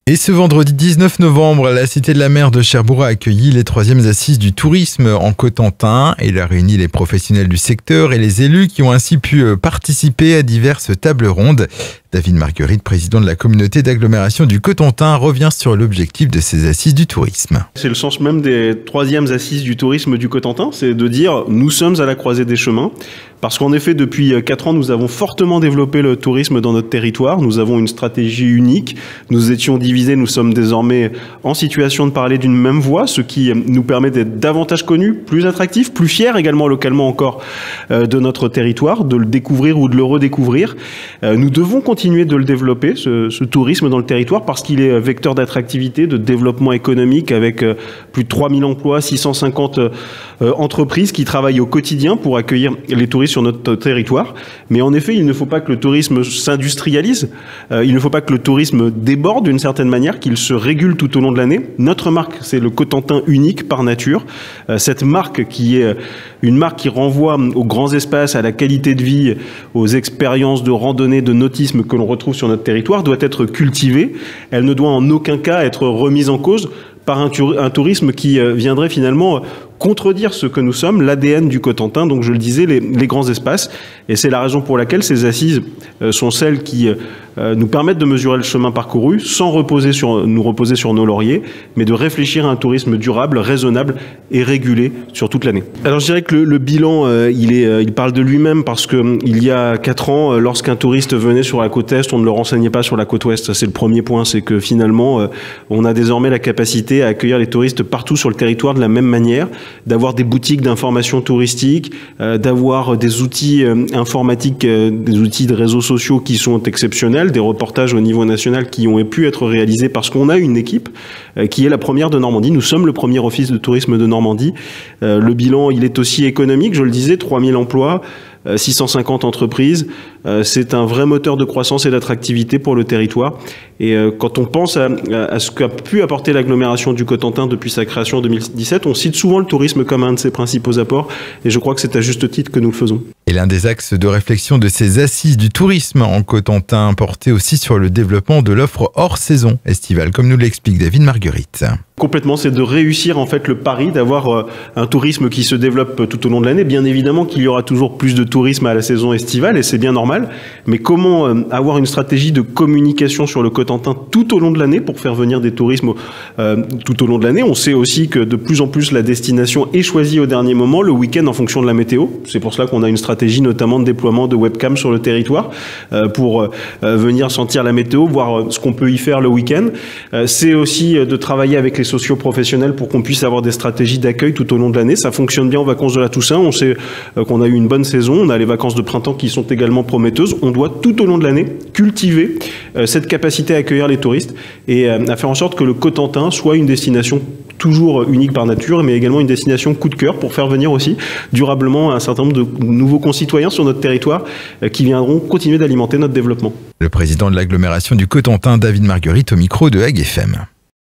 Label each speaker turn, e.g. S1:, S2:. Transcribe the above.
S1: Et ce vendredi 19 novembre, la Cité de la Mer de Cherbourg a accueilli les 3e assises du tourisme en Cotentin. Il a réuni les professionnels du secteur et les élus qui ont ainsi pu participer à diverses tables rondes. David Marguerite, président de la communauté d'agglomération du Cotentin, revient sur l'objectif de ces assises du tourisme.
S2: C'est le sens même des 3e assises du tourisme du Cotentin, c'est de dire nous sommes à la croisée des chemins. Parce qu'en effet, depuis 4 ans, nous avons fortement développé le tourisme dans notre territoire. Nous avons une stratégie unique. Nous étions divisés, nous sommes désormais en situation de parler d'une même voix, ce qui nous permet d'être davantage connus, plus attractifs, plus fiers également localement encore de notre territoire, de le découvrir ou de le redécouvrir. Nous devons continuer de le développer, ce tourisme dans le territoire, parce qu'il est vecteur d'attractivité, de développement économique avec plus de 3000 emplois, 650 entreprises qui travaillent au quotidien pour accueillir les touristes sur notre territoire. Mais en effet, il ne faut pas que le tourisme s'industrialise, il ne faut pas que le tourisme déborde d'une certaine manière, qu'il se régule tout au long de l'année. Notre marque, c'est le Cotentin unique par nature. Cette marque qui est une marque qui renvoie aux grands espaces, à la qualité de vie, aux expériences de randonnée, de nautisme que l'on retrouve sur notre territoire, doit être cultivée. Elle ne doit en aucun cas être remise en cause par un tourisme qui viendrait finalement contredire ce que nous sommes, l'ADN du Cotentin, donc je le disais, les grands espaces. Et c'est la raison pour laquelle ces assises sont celles qui nous permettent de mesurer le chemin parcouru sans nous reposer sur nos lauriers, mais de réfléchir à un tourisme durable, raisonnable et régulé sur toute l'année. Alors je dirais que le bilan, il parle de lui-même parce que il y a 4 ans, lorsqu'un touriste venait sur la côte Est, on ne le renseignait pas sur la côte Ouest. Ça, c'est le premier point, c'est que finalement, on a désormais la capacité à accueillir les touristes partout sur le territoire de la même manière, d'avoir des boutiques d'information touristique, d'avoir des outils informatiques, des outils de réseaux sociaux qui sont exceptionnels, des reportages au niveau national qui ont pu être réalisés parce qu'on a une équipe qui est la première de Normandie. Nous sommes le premier office de tourisme de Normandie. Le bilan, il est aussi économique, je le disais, 3000 emplois, 650 entreprises. C'est un vrai moteur de croissance et d'attractivité pour le territoire. Et quand on pense à ce qu'a pu apporter l'agglomération du Cotentin depuis sa création en 2017, on cite souvent le tourisme comme un de ses principaux apports. Et je crois que c'est à juste titre que nous le faisons.
S1: Et l'un des axes de réflexion de ces assises du tourisme en Cotentin portait aussi sur le développement de l'offre hors saison estivale, comme nous l'explique David Marguerite.
S2: Complètement, c'est de réussir en fait le pari d'avoir un tourisme qui se développe tout au long de l'année. Bien évidemment qu'il y aura toujours plus de tourisme à la saison estivale et c'est bien normal. Mais comment avoir une stratégie de communication sur le Cotentin tout au long de l'année pour faire venir des tourismes tout au long de l'année? On sait aussi que de plus en plus la destination est choisie au dernier moment, le week-end en fonction de la météo. C'est pour cela qu'on a une stratégie notamment de déploiement de webcam sur le territoire pour venir sentir la météo, voir ce qu'on peut y faire le week-end. C'est aussi de travailler avec les socio-professionnels pour qu'on puisse avoir des stratégies d'accueil tout au long de l'année. Ça fonctionne bien aux vacances de la Toussaint. On sait qu'on a eu une bonne saison. On a les vacances de printemps qui sont également prometteuses. On doit tout au long de l'année cultiver cette capacité à accueillir les touristes et à faire en sorte que le Cotentin soit une destination toujours unique par nature, mais également une destination coup de cœur pour faire venir aussi durablement un certain nombre de nouveaux concitoyens sur notre territoire qui viendront continuer d'alimenter notre développement.
S1: Le président de l'agglomération du Cotentin, David Marguerite, au micro de Hague FM.